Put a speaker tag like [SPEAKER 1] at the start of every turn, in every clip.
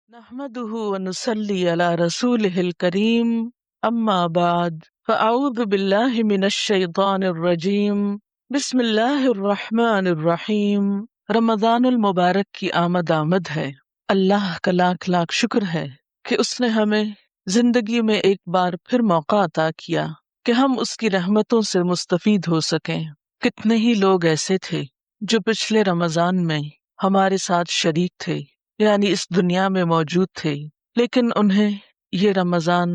[SPEAKER 1] نحمده ونصلي على رسوله الكريم اما بعد فاعوذ بالله من الشيطان الرجيم بسم اللہ الرحمن الرحیم۔ رمضان المبارک کی آمد ہے۔ اللہ کا لاکھ لاکھ شکر ہے کہ اس نے ہمیں زندگی میں ایک بار پھر موقع عطا کیا کہ ہم اس کی رحمتوں سے مستفید ہو سکیں۔ کتنے ہی لوگ ایسے تھے جو پچھلے رمضان میں ہمارے ساتھ شریک تھے، یعنی اس دنیا میں موجود تھے، لیکن انہیں یہ رمضان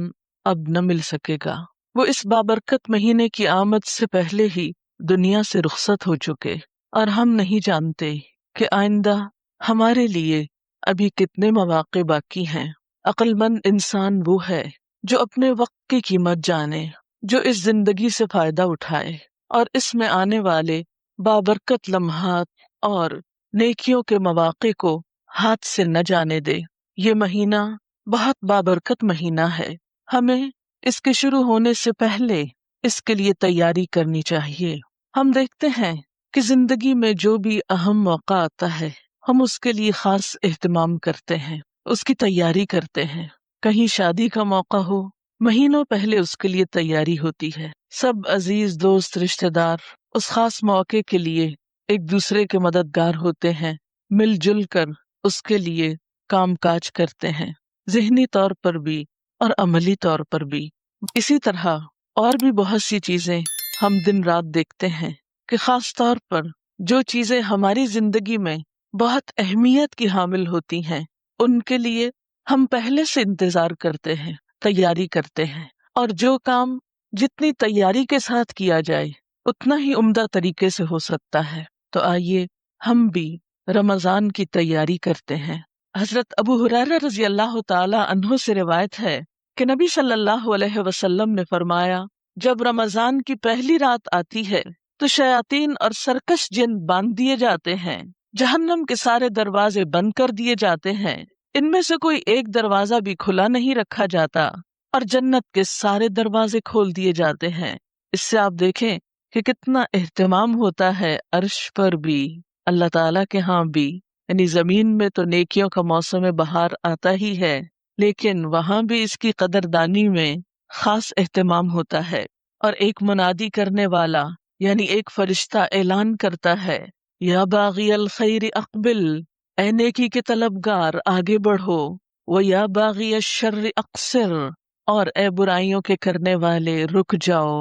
[SPEAKER 1] اب نہ مل سکے گا۔ وہ اس بابرکت مہینے کی آمد سے پہلے ہی دنیا سے رخصت ہو چکے، اور ہم نہیں جانتے کہ آئندہ ہمارے لیے ابھی کتنے مواقع باقی ہیں۔ عقل مند انسان وہ ہے جو اپنے وقت کی قیمت جانے، جو اس زندگی سے فائدہ اٹھائے اور اس میں آنے والے بابرکت لمحات اور نیکیوں کے مواقع کو ہاتھ سے نہ جانے دے۔ یہ مہینہ بہت بابرکت مہینہ ہے، ہمیں اس کے شروع ہونے سے پہلے اس کے لیے تیاری کرنی چاہیے۔ ہم دیکھتے ہیں کہ زندگی میں جو بھی اہم موقع آتا ہے ہم اس کے لیے خاص اہتمام کرتے ہیں، اس کی تیاری کرتے ہیں۔ کہیں شادی کا موقع ہو، مہینوں پہلے اس کے لیے تیاری ہوتی ہے۔ سب عزیز دوست رشتہ دار اس خاص موقع کے لیے ایک دوسرے کے مددگار ہوتے ہیں، مل جل کر اس کے لیے کام کاج کرتے ہیں، ذہنی طور پر بھی اور عملی طور پر بھی۔ اسی طرح اور بھی بہت سی چیزیں ہم دن رات دیکھتے ہیں کہ خاص طور پر جو چیزیں ہماری زندگی میں بہت اہمیت کی حامل ہوتی ہیں ان کے لیے ہم پہلے سے انتظار کرتے ہیں، تیاری کرتے ہیں، اور جو کام جتنی تیاری کے ساتھ کیا جائے اتنا ہی عمدہ طریقے سے ہو سکتا ہے۔ تو آئیے ہم بھی رمضان کی تیاری کرتے ہیں۔ حضرت ابو ہریرہ رضی اللہ تعالی عنہ سے روایت ہے کہ نبی صلی اللہ علیہ وسلم نے فرمایا، جب رمضان کی پہلی رات آتی ہے تو شیاطین اور سرکش جن باندھ دیے جاتے ہیں، جہنم کے سارے دروازے بند کر دیے جاتے ہیں، ان میں سے کوئی ایک دروازہ بھی کھلا نہیں رکھا جاتا، اور جنت کے سارے دروازے کھول دیے جاتے ہیں۔ اس سے آپ دیکھیں کہ کتنا اہتمام ہوتا ہے عرش پر بھی، اللہ تعالیٰ کے ہاں بھی۔ یعنی زمین میں تو نیکیوں کا موسم بہار آتا ہی ہے، لیکن وہاں بھی اس کی قدردانی میں خاص اہتمام ہوتا ہے، اور ایک منادی کرنے والا یعنی ایک فرشتہ اعلان کرتا ہے، یا باغی الخیر اقبل، اے نیکی کے طلبگار آگے بڑھو، و یا باغی الشر اقصر، اور اے برائیوں کے کرنے والے رک جاؤ،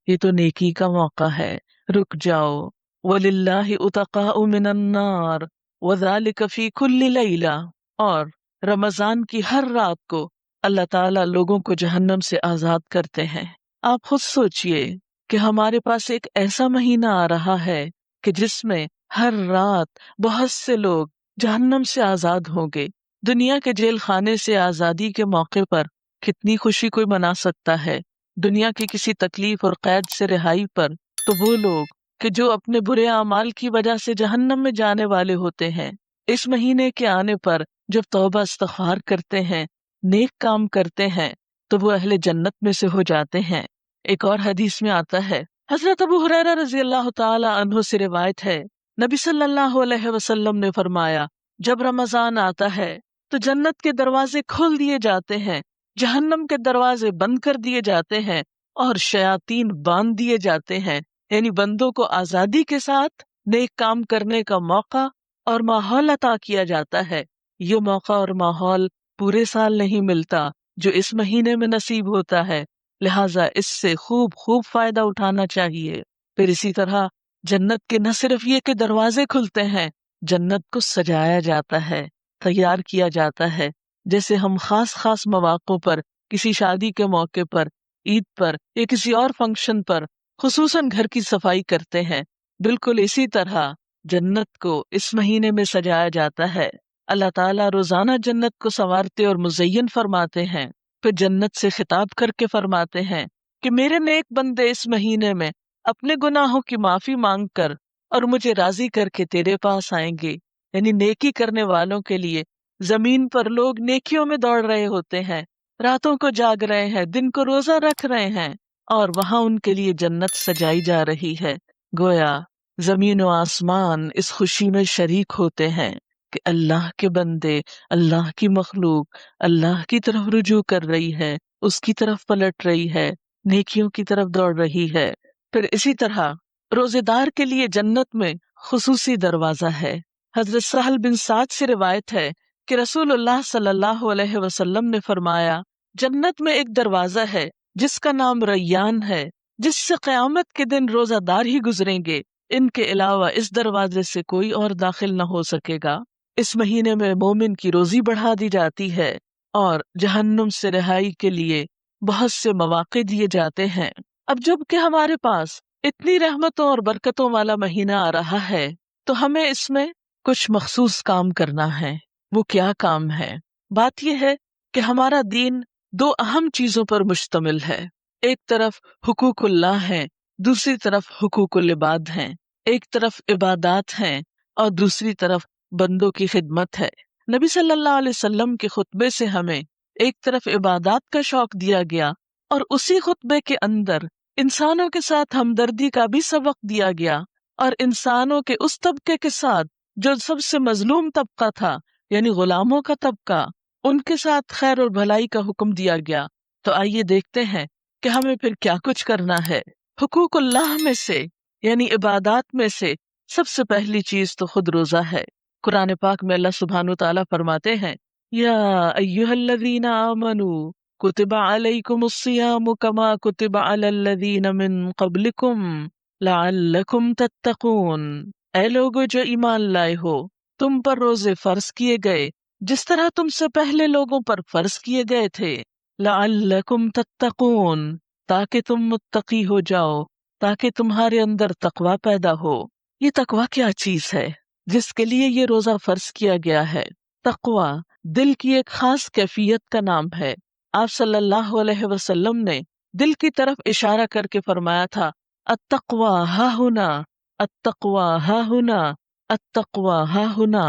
[SPEAKER 1] یہ تو نیکی کا موقع ہے، رک جاؤ۔ وَلِلَّهِ أُتَقَاءُ مِنَ النَّارِ وَذَلِكَ فِي كُلِّ لَيْلَةٍ، اور رمضان کی ہر رات کو اللہ تعالیٰ لوگوں کو جہنم سے آزاد کرتے ہیں۔ آپ خود سوچئے کہ ہمارے پاس ایک ایسا مہینہ آ رہا ہے کہ جس میں ہر رات بہت سے لوگ جہنم سے آزاد ہوں گے۔ دنیا کے جیل خانے سے آزادی کے موقع پر کتنی خوشی کوئی منا سکتا ہے، دنیا کی کسی تکلیف اور قید سے رہائی پر، تو وہ لوگ کہ جو اپنے برے اعمال کی وجہ سے جہنم میں جانے والے ہوتے ہیں، اس مہینے کے آنے پر جب توبہ استغفار کرتے ہیں، نیک کام کرتے ہیں، تو وہ اہل جنت میں سے ہو جاتے ہیں۔ ایک اور حدیث میں آتا ہے، حضرت ابو ہریرہ رضی اللہ تعالی عنہ سے روایت ہے، نبی صلی اللہ علیہ وسلم نے فرمایا، جب رمضان آتا ہے تو جنت کے دروازے کھول دیے جاتے ہیں، جہنم کے دروازے بند کر دیے جاتے ہیں، اور شیاطین باندھ دیے جاتے ہیں، یعنی بندوں کو آزادی کے ساتھ نیک کام کرنے کا موقع اور ماحول عطا کیا جاتا ہے۔ یہ موقع اور ماحول پورے سال نہیں ملتا جو اس مہینے میں نصیب ہوتا ہے، لہٰذا اس سے خوب فائدہ اٹھانا چاہیے۔ پھر اسی طرح جنت کے نہ صرف یہ کہ دروازے کھلتے ہیں، جنت کو سجایا جاتا ہے، تیار کیا جاتا ہے، جیسے ہم خاص مواقع پر، کسی شادی کے موقع پر، عید پر یا کسی اور فنکشن پر خصوصاً گھر کی صفائی کرتے ہیں، بالکل اسی طرح جنت کو اس مہینے میں سجایا جاتا ہے۔ اللہ تعالیٰ روزانہ جنت کو سنوارتے اور مزین فرماتے ہیں، پھر جنت سے خطاب کر کے فرماتے ہیں کہ میرے نیک بندے اس مہینے میں اپنے گناہوں کی معافی مانگ کر اور مجھے راضی کر کے تیرے پاس آئیں گے۔ یعنی نیکی کرنے والوں کے لیے زمین پر لوگ نیکیوں میں دوڑ رہے ہوتے ہیں، راتوں کو جاگ رہے ہیں، دن کو روزہ رکھ رہے ہیں، اور وہاں ان کے لیے جنت سجائی جا رہی ہے، گویا زمین و آسمان اس خوشی میں شریک ہوتے ہیں۔ کہ اللہ کے بندے، اللہ کی مخلوق اللہ کی طرف رجوع کر رہی ہے، اس کی طرف پلٹ رہی ہے، نیکیوں کی طرف دوڑ رہی ہے۔ پھر اسی طرح روزے دار کے لیے جنت میں خصوصی دروازہ ہے۔ حضرت سہل بن سعد سے روایت ہے کہ رسول اللہ صلی اللہ علیہ وسلم نے فرمایا، جنت میں ایک دروازہ ہے جس کا نام ریان ہے، جس سے قیامت کے دن روزہ دار ہی گزریں گے، ان کے علاوہ اس دروازے سے کوئی اور داخل نہ ہو سکے گا۔ اس مہینے میں مومن کی روزی بڑھا دی جاتی ہے اور جہنم سے رہائی کے لیے بہت سے مواقع دیے جاتے ہیں۔ اب جب کہ ہمارے پاس اتنی رحمتوں اور برکتوں والا مہینہ آ رہا ہے تو ہمیں اس میں کچھ مخصوص کام کرنا ہے۔ وہ کیا کام ہے؟ بات یہ ہے کہ ہمارا دین دو اہم چیزوں پر مشتمل ہے۔ ایک طرف حقوق اللہ ہے، دوسری طرف حقوق العباد ہیں۔ ایک طرف عبادات ہیں اور دوسری طرف بندوں کی خدمت ہے۔ نبی صلی اللہ علیہ وسلم کے خطبے سے ہمیں ایک طرف عبادات کا شوق دیا گیا اور اسی خطبے کے اندر انسانوں کے ساتھ ہمدردی کا بھی سبق دیا گیا، اور انسانوں کے اس طبقے کے ساتھ جو سب سے مظلوم طبقہ تھا، یعنی غلاموں کا طبقہ، ان کے ساتھ خیر اور بھلائی کا حکم دیا گیا۔ تو آئیے دیکھتے ہیں کہ ہمیں پھر کیا کچھ کرنا ہے۔ حقوق اللہ میں سے یعنی عبادات میں سے سب سے پہلی چیز تو خود روزہ ہے۔ قرآن پاک میں اللہ سبحانہ وتعالیٰ فرماتے ہیں، یا ایھا الذین آمنوا کتب علیکم الصیام کما کتب علی الذین من قبلکم لعلکم تتقون۔ اے لوگو جو ایمان لائے ہو، تم پر روزے فرض کیے گئے جس طرح تم سے پہلے لوگوں پر فرض کیے گئے تھے، لعلکم تتقون، تاکہ تم متقی ہو جاؤ، تاکہ تمہارے اندر تقوی پیدا ہو۔ یہ تقوی کیا چیز ہے جس کے لیے یہ روزہ فرض کیا گیا ہے؟ تقوی دل کی ایک خاص کیفیت کا نام ہے۔ آپ صلی اللہ علیہ وسلم نے دل کی طرف اشارہ کر کے فرمایا تھا، التقوی ہا ہنا، التقوی ہا ہنا، التقوی ہا ہنا،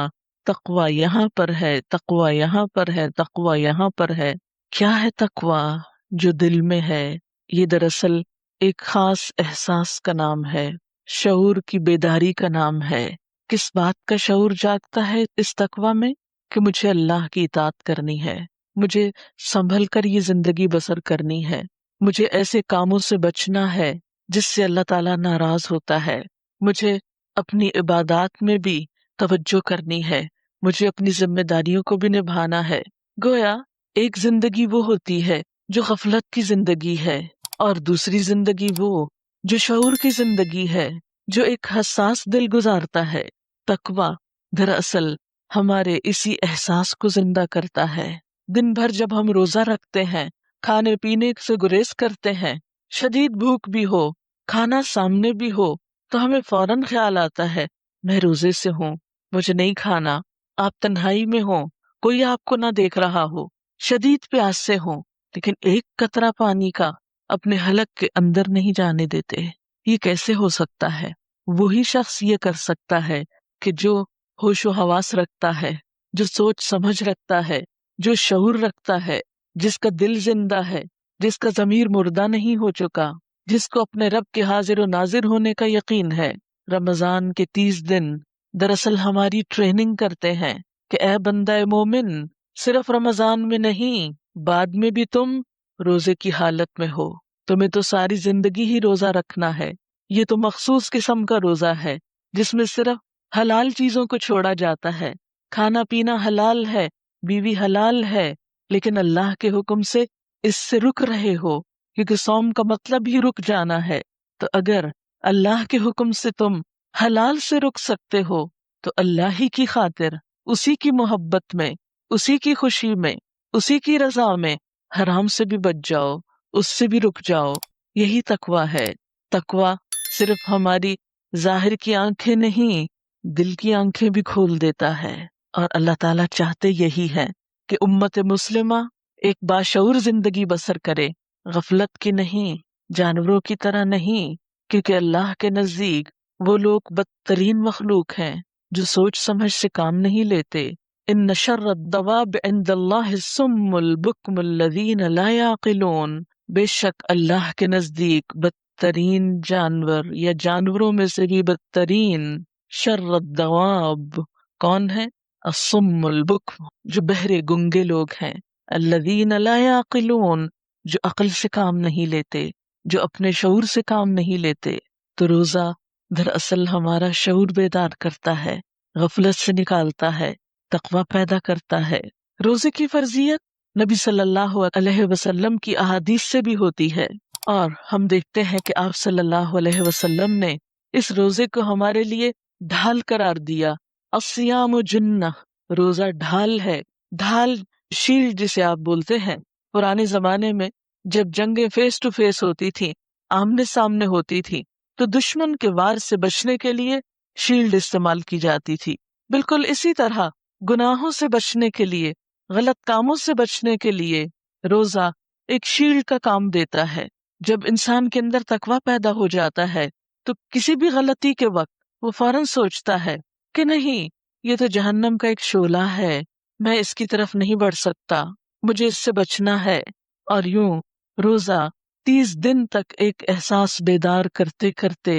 [SPEAKER 1] تقوی یہاں پر ہے، تقوی یہاں پر ہے، تقوی یہاں پر ہے۔ کیا ہے تقوی جو دل میں ہے؟ یہ دراصل ایک خاص احساس کا نام ہے، شعور کی بیداری کا نام ہے۔ کس بات کا شعور جاگتا ہے اس تقوی میں؟ کہ مجھے اللہ کی اطاعت کرنی ہے، مجھے سنبھل کر یہ زندگی بسر کرنی ہے، مجھے ایسے کاموں سے بچنا ہے جس سے اللہ تعالیٰ ناراض ہوتا ہے، مجھے اپنی عبادات میں بھی توجہ کرنی ہے، مجھے اپنی ذمہ داریوں کو بھی نبھانا ہے۔ گویا ایک زندگی وہ ہوتی ہے جو غفلت کی زندگی ہے، اور دوسری زندگی وہ جو شعور کی زندگی ہے، جو ایک حساس دل گزارتا ہے۔ تقوی دراصل ہمارے اسی احساس کو زندہ کرتا ہے۔ دن بھر جب ہم روزہ رکھتے ہیں، کھانے پینے سے گریز کرتے ہیں، شدید بھوک بھی ہو، کھانا سامنے بھی ہو، تو ہمیں فوراً خیال آتا ہے میں روزے سے ہوں، مجھے نہیں کھانا۔ آپ تنہائی میں ہوں، کوئی آپ کو نہ دیکھ رہا ہو، شدید پیاس سے ہوں، لیکن ایک قطرہ پانی کا اپنے حلق کے اندر نہیں جانے دیتے۔ یہ کیسے ہو سکتا ہے؟ وہی شخص یہ کر سکتا ہے کہ جو ہوش و حواس رکھتا ہے، جو سوچ سمجھ رکھتا ہے، جو شعور رکھتا ہے، جس کا دل زندہ ہے، جس کا ضمیر مردہ نہیں ہو چکا، جس کو اپنے رب کے حاضر و ناظر ہونے کا یقین ہے۔ رمضان کے 30 دن دراصل ہماری ٹریننگ کرتے ہیں کہ اے بندہ مومن، صرف رمضان میں نہیں، بعد میں بھی تم روزے کی حالت میں ہو، تمہیں تو ساری زندگی ہی روزہ رکھنا ہے۔ یہ تو مخصوص قسم کا روزہ ہے جس میں صرف حلال چیزوں کو چھوڑا جاتا ہے، کھانا پینا حلال ہے، بیوی حلال ہے، لیکن اللہ کے حکم سے اس سے رک رہے ہو، کیونکہ صوم کا مطلب ہی رک جانا ہے۔ تو اگر اللہ کے حکم سے تم حلال سے رک سکتے ہو تو اللہ ہی کی خاطر، اسی کی محبت میں، اسی کی خوشی میں، اسی کی رضا میں حرام سے بھی بچ جاؤ، اس سے بھی رک جاؤ۔ یہی تقوی ہے۔ تقوی صرف ہماری ظاہر کی آنکھیں نہیں، دل کی آنکھیں بھی کھول دیتا ہے، اور اللہ تعالیٰ چاہتے یہی ہے کہ امت مسلمہ ایک باشعور زندگی بسر کرے، غفلت کی نہیں، جانوروں کی طرح نہیں، کیونکہ اللہ کے نزدیک وہ لوگ بدترین مخلوق ہیں جو سوچ سمجھ سے کام نہیں لیتے۔ ان شر الدواب عند اللہ الصم البکم الذین لا یعقلون، بے شک اللہ کے نزدیک بدترین جانور یا جانوروں میں سے بھی بدترین، شر الدواب کون ہے؟ الصم البکم، جو بہرے گنگے لوگ ہیں، الذین لا یعقلون، جو عقل سے کام نہیں لیتے، جو اپنے شعور سے کام نہیں لیتے۔ تو روزہ دراصل ہمارا شعور بیدار کرتا ہے، غفلت سے نکالتا ہے، تقوی پیدا کرتا ہے۔ روزے کی فرضیت نبی صلی اللہ علیہ وسلم کی احادیث سے بھی ہوتی ہے، اور ہم دیکھتے ہیں کہ آپ صلی اللہ علیہ وسلم نے اس روزے کو ہمارے لیے ڈھال قرار دیا۔ الصیام جنہ، روزہ ڈھال ہے، ڈھال شیلڈ جسے آپ بولتے ہیں۔ پرانے زمانے میں جب جنگیں فیس ٹو فیس ہوتی تھی، آمنے سامنے ہوتی تھی، تو دشمن کے وار سے بچنے کے لیے شیلڈ استعمال کی جاتی تھی۔ بالکل اسی طرح گناہوں سے بچنے کے لیے، غلط کاموں سے بچنے کے لیے روزہ ایک شیلڈ کا کام دیتا ہے۔ جب انسان کے اندر تقویٰ پیدا ہو جاتا ہے تو کسی بھی غلطی کے وقت وہ فوراً سوچتا ہے کہ نہیں، یہ تو جہنم کا ایک شعلہ ہے، میں اس کی طرف نہیں بڑھ سکتا، مجھے اس سے بچنا ہے۔ اور یوں روزہ 30 دن تک ایک احساس بیدار کرتے کرتے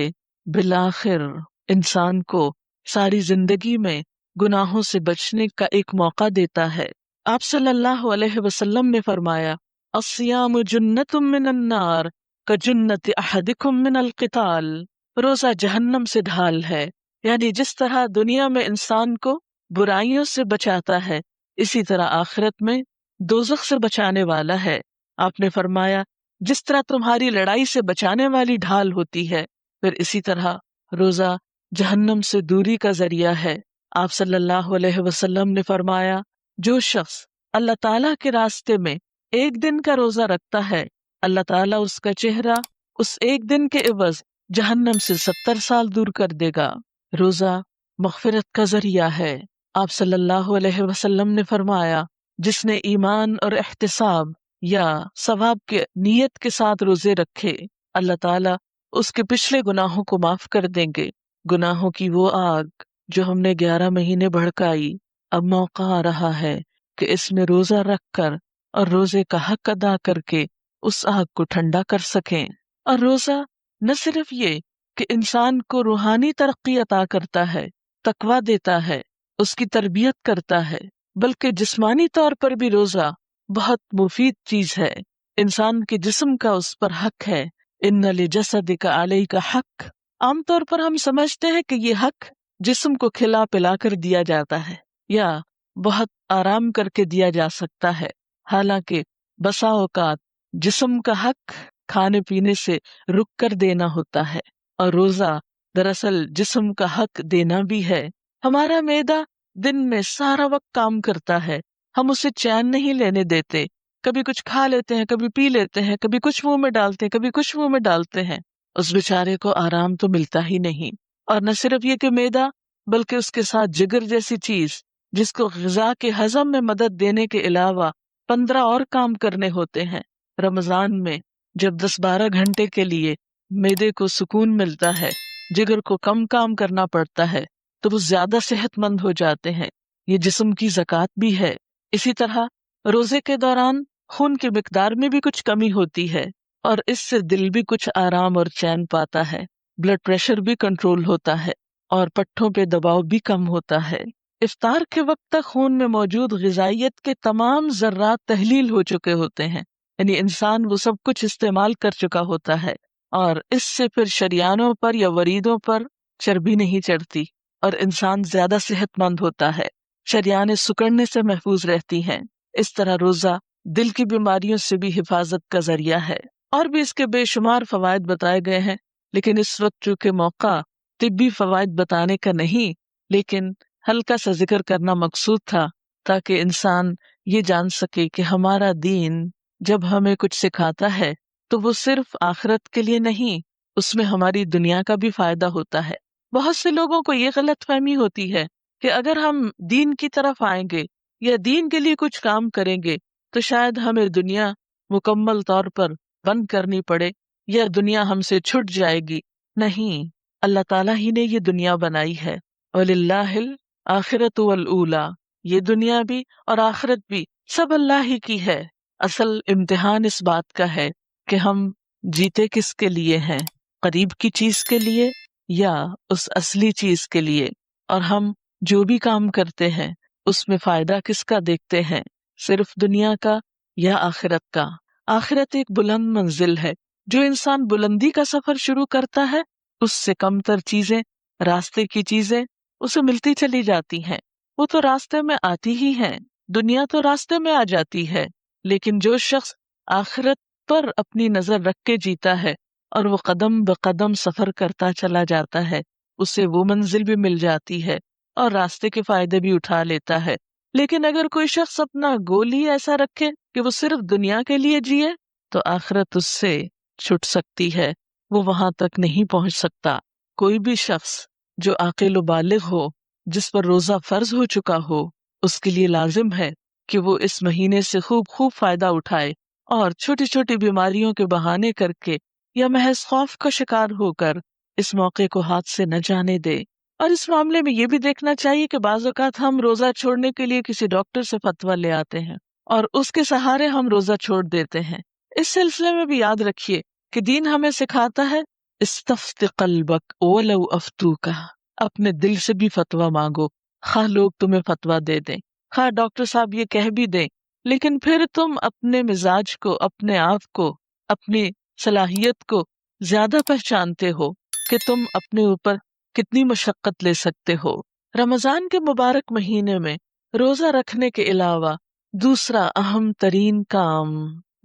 [SPEAKER 1] بالآخر انسان کو ساری زندگی میں گناہوں سے بچنے کا ایک موقع دیتا ہے۔ آپ صلی اللہ علیہ وسلم نے فرمایا، الصیام جنۃ من النار کجنۃ احدکم من القتال، روزہ جہنم سے ڈھال ہے، یعنی جس طرح دنیا میں انسان کو برائیوں سے بچاتا ہے، اسی طرح آخرت میں دوزخ سے بچانے والا ہے۔ آپ نے فرمایا جس طرح تمہاری لڑائی سے بچانے والی ڈھال ہوتی ہے، پھر اسی طرح روزہ جہنم سے دوری کا ذریعہ ہے۔ آپ صلی اللہ علیہ وسلم نے فرمایا جو شخص اللہ تعالیٰ کے راستے میں ایک دن کا روزہ رکھتا ہے، اللہ تعالیٰ اس کا چہرہ اس ایک دن کے عوض جہنم سے 70 سال دور کر دے گا۔ روزہ مغفرت کا ذریعہ ہے۔ آپ صلی اللہ علیہ وسلم نے فرمایا جس نے ایمان اور احتساب یا ثواب کے نیت کے ساتھ روزے رکھے، اللہ تعالیٰ اس کے پچھلے گناہوں کو معاف کر دیں گے۔ گناہوں کی وہ آگ جو ہم نے 11 مہینے بھڑکائی، اب موقع آ رہا ہے کہ اس میں روزہ رکھ کر اور روزے کا حق ادا کر کے اس آگ کو ٹھنڈا کر سکیں۔ اور روزہ نہ صرف یہ کہ انسان کو روحانی ترقی عطا کرتا ہے، تقویٰ دیتا ہے، اس کی تربیت کرتا ہے، بلکہ جسمانی طور پر بھی روزہ بہت مفید چیز ہے۔ انسان کے جسم کا اس پر حق ہے۔ ان لجسدک علیک حق، عام طور پر ہم سمجھتے ہیں کہ یہ حق جسم کو کھلا پلا کر دیا جاتا ہے یا بہت آرام کر کے دیا جا سکتا ہے، حالانکہ بسا اوقات جسم کا حق کھانے پینے سے رک کر دینا ہوتا ہے، اور روزہ دراصل جسم کا حق دینا بھی ہے۔ ہمارا معدہ دن میں سارا وقت کام کرتا ہے، ہم اسے چین نہیں لینے دیتے، کبھی کچھ کھا لیتے ہیں، کبھی پی لیتے ہیں، کبھی کچھ منہ میں ڈالتے ہیں، کبھی کچھ منہ میں ڈالتے ہیں، اس بیچارے کو آرام تو ملتا ہی نہیں۔ اور نہ صرف یہ کہ معدہ، بلکہ اس کے ساتھ جگر جیسی چیز جس کو غذا کے ہضم میں مدد دینے کے علاوہ 15 اور کام کرنے ہوتے ہیں۔ رمضان میں جب 10-12 گھنٹے کے لیے معدے کو سکون ملتا ہے، جگر کو کم کام کرنا پڑتا ہے، تو وہ زیادہ صحت مند ہو جاتے ہیں۔ یہ جسم کی زکوٰۃ بھی ہے۔ اسی طرح روزے کے دوران خون کی مقدار میں بھی کچھ کمی ہوتی ہے، اور اس سے دل بھی کچھ آرام اور چین پاتا ہے، بلڈ پریشر بھی کنٹرول ہوتا ہے، اور پٹھوں پہ دباؤ بھی کم ہوتا ہے۔ افطار کے وقت تک خون میں موجود غذائیت کے تمام ذرات تحلیل ہو چکے ہوتے ہیں، یعنی انسان وہ سب کچھ استعمال کر چکا ہوتا ہے، اور اس سے پھر شریانوں پر یا وریدوں پر چربی نہیں چڑھتی، اور انسان زیادہ صحت مند ہوتا ہے، شریانیں سکڑنے سے محفوظ رہتی ہیں۔ اس طرح روزہ دل کی بیماریوں سے بھی حفاظت کا ذریعہ ہے، اور بھی اس کے بے شمار فوائد بتائے گئے ہیں، لیکن اس وقت چونکہ موقع طبی فوائد بتانے کا نہیں، لیکن ہلکا سا ذکر کرنا مقصود تھا، تاکہ انسان یہ جان سکے کہ ہمارا دین جب ہمیں کچھ سکھاتا ہے تو وہ صرف آخرت کے لیے نہیں، اس میں ہماری دنیا کا بھی فائدہ ہوتا ہے۔ بہت سے لوگوں کو یہ غلط فہمی ہوتی ہے کہ اگر ہم دین کی طرف آئیں گے یا دین کے لیے کچھ کام کریں گے تو شاید ہمیں دنیا مکمل طور پر بند کرنی پڑے یا دنیا ہم سے چھٹ جائے گی۔ نہیں، اللہ تعالیٰ ہی نے یہ دنیا بنائی ہے، وَلِلَّهِ الْآخِرَةُ وَالْأُولَى، یہ دنیا بھی اور آخرت بھی سب اللہ ہی کی ہے۔ اصل امتحان اس بات کا ہے کہ ہم جیتے کس کے لیے ہیں، قریب کی چیز کے لیے یا اس اصلی چیز کے لیے، اور ہم جو بھی کام کرتے ہیں اس میں فائدہ کس کا دیکھتے ہیں، صرف دنیا کا یا آخرت کا؟ آخرت ایک بلند منزل ہے، جو انسان بلندی کا سفر شروع کرتا ہے اس سے کم تر چیزیں، راستے کی چیزیں اسے ملتی چلی جاتی ہیں، وہ تو راستے میں آتی ہی ہیں، دنیا تو راستے میں آ جاتی ہے۔ لیکن جو شخص آخرت پر اپنی نظر رکھ کے جیتا ہے اور وہ قدم بقدم سفر کرتا چلا جاتا ہے، اسے وہ منزل بھی مل جاتی ہے اور راستے کے فائدے بھی اٹھا لیتا ہے۔ لیکن اگر کوئی شخص اپنا گول ہی ایسا رکھے کہ وہ صرف دنیا کے لیے جیے تو آخرت اس سے چھٹ سکتی ہے، وہ وہاں تک نہیں پہنچ سکتا۔ کوئی بھی شخص جو عاقل و بالغ ہو، جس پر روزہ فرض ہو چکا ہو، اس کے لیے لازم ہے کہ وہ اس مہینے سے خوب فائدہ اٹھائے اور چھوٹی چھوٹی بیماریوں کے بہانے کر کے یا محض خوف کا شکار ہو کر اس موقع کو ہاتھ سے نہ جانے دے۔ اور اس معاملے میں یہ بھی دیکھنا چاہیے کہ بعض اوقات ہم روزہ چھوڑنے کے لیے کسی ڈاکٹر سے فتویٰ لے آتے ہیں اور اس کے سہارے ہم روزہ چھوڑ دیتے ہیں۔ اس سلسلے میں بھی یاد رکھیے کہ دین ہمیں سکھاتا ہے استفت قلبک ولو افتوک، اپنے دل سے بھی فتویٰ مانگو، خواہ لوگ تمہیں فتویٰ دے دیں، خواہ ڈاکٹر صاحب یہ کہہ بھی دیں، لیکن پھر تم اپنے مزاج کو، اپنے آپ کو، اپنی صلاحیت کو زیادہ پہچانتے ہو کہ تم اپنے اوپر کتنی مشقت لے سکتے ہو۔ رمضان کے مبارک مہینے میں روزہ رکھنے کے علاوہ دوسرا اہم ترین کام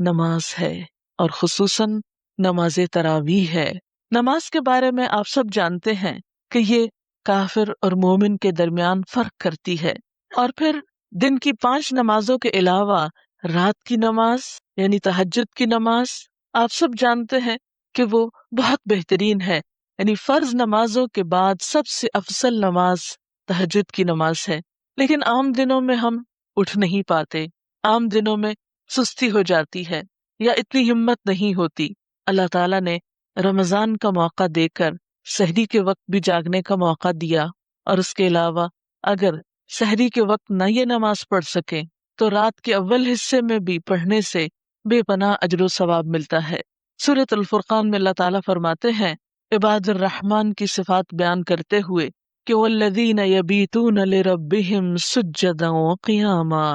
[SPEAKER 1] نماز ہے، اور خصوصاً نماز تراویح ہے۔ نماز کے بارے میں آپ سب جانتے ہیں کہ یہ کافر اور مومن کے درمیان فرق کرتی ہے، اور پھر دن کی 5 نمازوں کے علاوہ رات کی نماز یعنی تہجد کی نماز آپ سب جانتے ہیں کہ وہ بہت بہترین ہے، یعنی فرض نمازوں کے بعد سب سے افضل نماز تہجد کی نماز ہے۔ لیکن عام دنوں میں ہم اٹھ نہیں پاتے، عام دنوں میں سستی ہو جاتی ہے یا اتنی ہمت نہیں ہوتی۔ اللہ تعالیٰ نے رمضان کا موقع دے کر سحری کے وقت بھی جاگنے کا موقع دیا، اور اس کے علاوہ اگر سحری کے وقت نہ یہ نماز پڑھ سکیں تو رات کے اول حصے میں بھی پڑھنے سے بے پناہ اجر و ثواب ملتا ہے۔ سورۃ الفرقان میں اللہ تعالیٰ فرماتے ہیں عباد الرحمن کی صفات بیان کرتے ہوئے کہ والذین یبیتون لربہم سجدا وقیاما،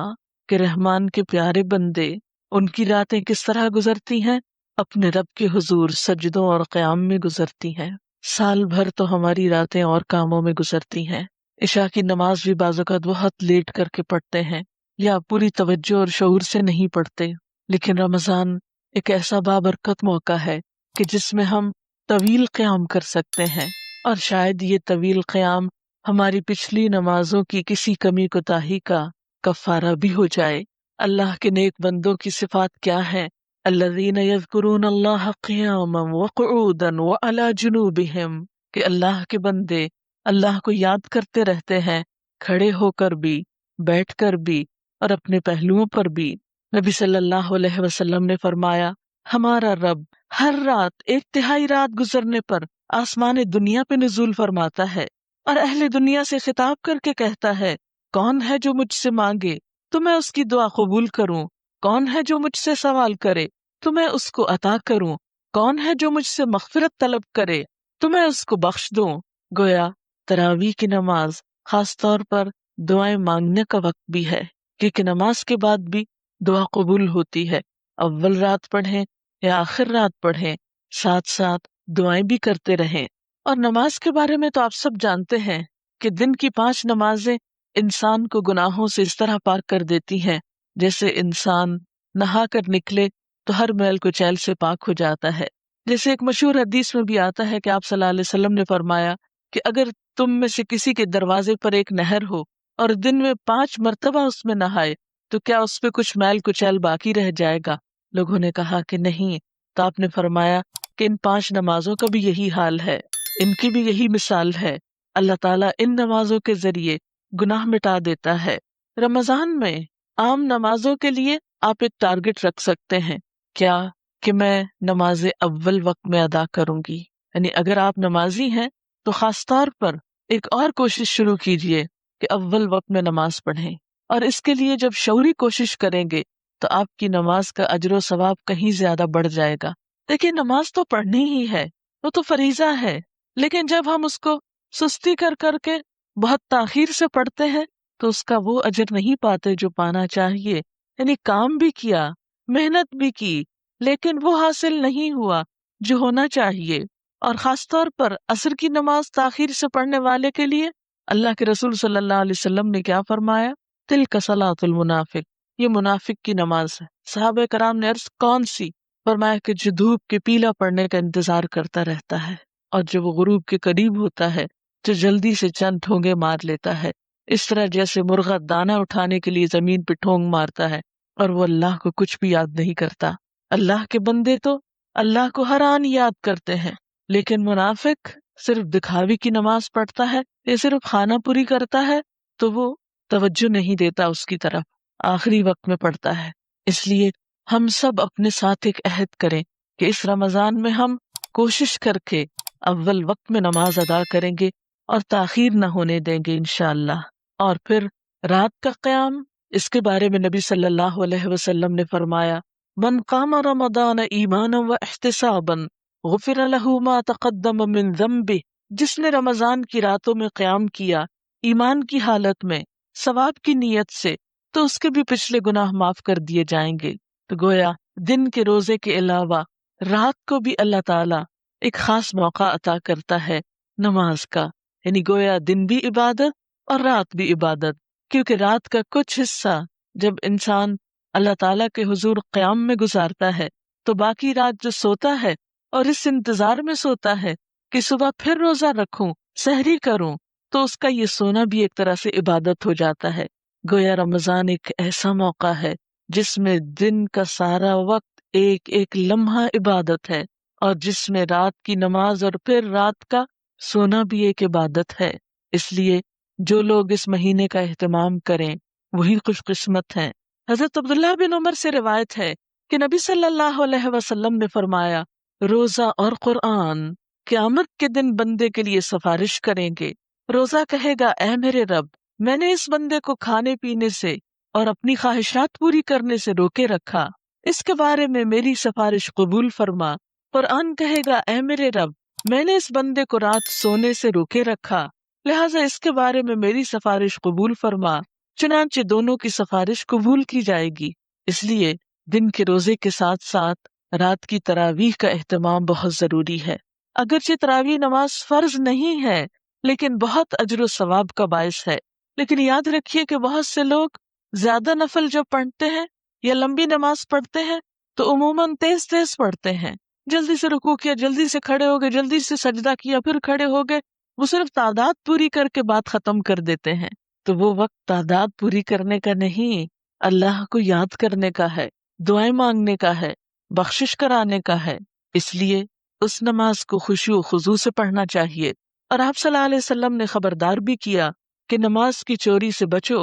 [SPEAKER 1] کہ رحمان کے پیارے بندے ان کی راتیں کس طرح گزرتی ہیں، اپنے رب کے حضور سجدوں اور قیام میں گزرتی ہیں۔ سال بھر تو ہماری راتیں اور کاموں میں گزرتی ہیں، عشاء کی نماز بھی بعض اوقات بہت لیٹ کر کے پڑھتے ہیں یا پوری توجہ اور شعور سے نہیں پڑھتے، لیکن رمضان ایک ایسا بابرکت موقع ہے کہ جس میں ہم طویل قیام کر سکتے ہیں، اور شاید یہ طویل قیام ہماری پچھلی نمازوں کی کسی کمی کوتاہی کا کفارہ بھی ہو جائے۔ اللہ کے نیک بندوں کی صفات کیا ہیں؟ الذین یذکرون اللہ قیاما وقعودا وعلی جنوبہم، کہ اللہ کے بندے اللہ کو یاد کرتے رہتے ہیں کھڑے ہو کر بھی، بیٹھ کر بھی، اور اپنے پہلوؤں پر بھی۔ نبی صلی اللہ علیہ وسلم نے فرمایا ہمارا رب ہر رات 1/3 رات گزرنے پر آسمان دنیا پہ نزول فرماتا ہے اور اہل دنیا سے خطاب کر کے کہتا ہے کون ہے جو مجھ سے مانگے تو میں اس کی دعا قبول کروں، کون ہے جو مجھ سے سوال کرے تو میں اس کو عطا کروں، کون ہے جو مجھ سے مغفرت طلب کرے تو میں اس کو بخش دوں۔ گویا تراویح کی نماز خاص طور پر دعائیں مانگنے کا وقت بھی ہے، کیونکہ نماز کے بعد بھی دعا قبول ہوتی ہے۔ اول رات پڑھیں یا آخر رات پڑھیں، ساتھ ساتھ دعائیں بھی کرتے رہیں۔ اور نماز کے بارے میں تو آپ سب جانتے ہیں کہ دن کی 5 نمازیں انسان کو گناہوں سے اس طرح پاک کر دیتی ہیں جیسے انسان نہا کر نکلے تو ہر میل کچیل سے پاک ہو جاتا ہے۔ جیسے ایک مشہور حدیث میں بھی آتا ہے کہ آپ صلی اللہ علیہ وسلم نے فرمایا کہ اگر تم میں سے کسی کے دروازے پر ایک نہر ہو اور دن میں 5 مرتبہ اس میں نہائے تو کیا اس پہ کچھ میل کچیل باقی رہ جائے گا؟ لوگوں نے کہا کہ نہیں، تو آپ نے فرمایا کہ ان 5 نمازوں کا بھی یہی حال ہے، ان کی بھی یہی مثال ہے۔ اللہ تعالیٰ ان نمازوں کے ذریعے گناہ مٹا دیتا ہے۔ رمضان میں عام نمازوں کے لیے آپ ایک ٹارگٹ رکھ سکتے ہیں، کیا کہ میں نماز اول وقت میں ادا کروں گی، یعنی اگر آپ نمازی ہیں تو خاص طور پر ایک اور کوشش شروع کیجئے کہ اول وقت میں نماز پڑھیں، اور اس کے لیے جب شعوری کوشش کریں گے تو آپ کی نماز کا اجر و ثواب کہیں زیادہ بڑھ جائے گا۔ دیکھیے نماز تو پڑھنی ہی ہے، وہ تو فریضہ ہے، لیکن جب ہم اس کو سستی کر کر کے بہت تاخیر سے پڑھتے ہیں تو اس کا وہ اجر نہیں پاتے جو پانا چاہیے. یعنی کام بھی کیا، محنت بھی کی، لیکن وہ حاصل نہیں ہوا جو ہونا چاہیے. اور خاص طور پر عصر کی نماز تاخیر سے پڑھنے والے کے لیے اللہ کے رسول صلی اللہ علیہ وسلم نے کیا فرمایا؟ تلک صلاۃ المنافق، یہ منافق کی نماز ہے. صحابہ کرام نے عرض کون سی؟ فرمایا کہ جو دھوپ کے پیلا پڑنے کا انتظار کرتا رہتا ہے اور جب وہ غروب کے قریب ہوتا ہے جو جلدی سے چند ٹھونگے مار لیتا ہے، اس طرح جیسے مرغا دانہ اٹھانے کے لیے زمین پہ ٹھونگ مارتا ہے اور وہ اللہ کو کچھ بھی یاد نہیں کرتا. اللہ کے بندے تو اللہ کو ہر آن یاد کرتے ہیں، لیکن منافق صرف دکھاوی کی نماز پڑھتا ہے یا صرف خانہ پوری کرتا ہے تو وہ توجہ نہیں دیتا اس کی طرف، آخری وقت میں پڑھتا ہے. اس لیے ہم سب اپنے ساتھ ایک عہد کریں کہ اس رمضان میں ہم کوشش کر کے اول وقت میں نماز ادا کریں گے اور تاخیر نہ ہونے دیں گے انشاءاللہ. اور پھر رات کا قیام، اس کے بارے میں نبی صلی اللہ علیہ وسلم نے فرمایا من قام رمضان ایمانا و احتسابا غفر له ما تقدم من ذنبه، جس نے رمضان کی راتوں میں قیام کیا ایمان کی حالت میں ثواب کی نیت سے تو اس کے بھی پچھلے گناہ معاف کر دیے جائیں گے. تو گویا دن کے روزے کے علاوہ رات کو بھی اللہ تعالی ایک خاص موقع عطا کرتا ہے نماز کا. یعنی گویا دن بھی عبادت اور رات بھی عبادت، کیونکہ رات کا کچھ حصہ جب انسان اللہ تعالیٰ کے حضور قیام میں گزارتا ہے تو باقی رات جو سوتا ہے اور اس انتظار میں سوتا ہے کہ صبح پھر روزہ رکھوں، سحری کروں، تو اس کا یہ سونا بھی ایک طرح سے عبادت ہو جاتا ہے. گویا رمضان ایک ایسا موقع ہے جس میں دن کا سارا وقت ایک ایک لمحہ عبادت ہے، اور جس میں رات کی نماز اور پھر رات کا سونا بھی ایک عبادت ہے. اس لیے جو لوگ اس مہینے کا اہتمام کریں وہی خوش قسمت ہیں. حضرت عبداللہ بن عمر سے روایت ہے کہ نبی صلی اللہ علیہ وسلم نے فرمایا روزہ اور قرآن قیامت کے دن بندے کے لیے سفارش کریں گے. روزہ کہے گا اے میرے رب، میں نے اس بندے کو کھانے پینے سے اور اپنی خواہشات پوری کرنے سے روکے رکھا، اس کے بارے میں میری سفارش قبول فرما. قرآن کہے گا اے میرے رب، میں نے اس بندے کو رات سونے سے روکے رکھا، لہٰذا اس کے بارے میں میری سفارش قبول فرما. چنانچہ دونوں کی سفارش قبول کی جائے گی. اس لیے دن کے روزے کے ساتھ ساتھ رات کی تراویح کا اہتمام بہت ضروری ہے. اگرچہ تراویح نماز فرض نہیں ہے لیکن بہت اجر و ثواب کا باعث ہے. لیکن یاد رکھیے کہ بہت سے لوگ زیادہ نفل جب پڑھتے ہیں یا لمبی نماز پڑھتے ہیں تو عموماً تیز تیز پڑھتے ہیں، جلدی سے رکوع کیا، جلدی سے کھڑے ہو گئے، جلدی سے سجدہ کیا، پھر کھڑے ہو گئے. وہ صرف تعداد پوری کر کے بات ختم کر دیتے ہیں. تو وہ وقت تعداد پوری کرنے کا نہیں، اللہ کو یاد کرنے کا ہے، دعائیں مانگنے کا ہے، بخشش کرانے کا ہے. اس لیے اس نماز کو خشوع و خضوع سے پڑھنا چاہیے. اور آپ صلی اللہ علیہ وسلم نے خبردار بھی کیا کہ نماز کی چوری سے بچو.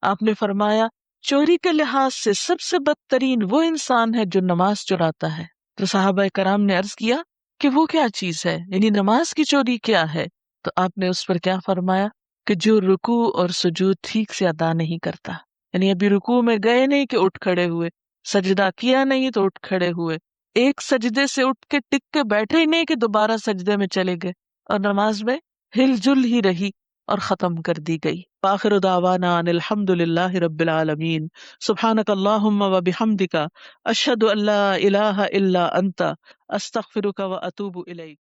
[SPEAKER 1] آپ نے فرمایا چوری کے لحاظ سے سب سے بدترین وہ انسان ہے جو نماز چراتا ہے. تو صحابہ کرام نے عرض کیا کہ وہ کیا چیز ہے، یعنی نماز کی چوری کیا ہے؟ تو آپ نے اس پر کیا فرمایا کہ جو رکوع اور سجود ٹھیک سے ادا نہیں کرتا. یعنی ابھی رکوع میں گئے نہیں کہ اٹھ کھڑے ہوئے، سجدہ کیا نہیں تو اٹھ کھڑے ہوئے، ایک سجدے سے اٹھ کے ٹک کے بیٹھے ہی نہیں کہ دوبارہ سجدے میں چلے گئے، اور نماز میں ہل جل ہی رہی اور ختم کر دی گئی. آخر دعوانا ان الحمد للہ رب العالمین. سبحانک اللہم و بحمدک اشہد ان لا الہ الا انت استغفرک و اتوب الیک.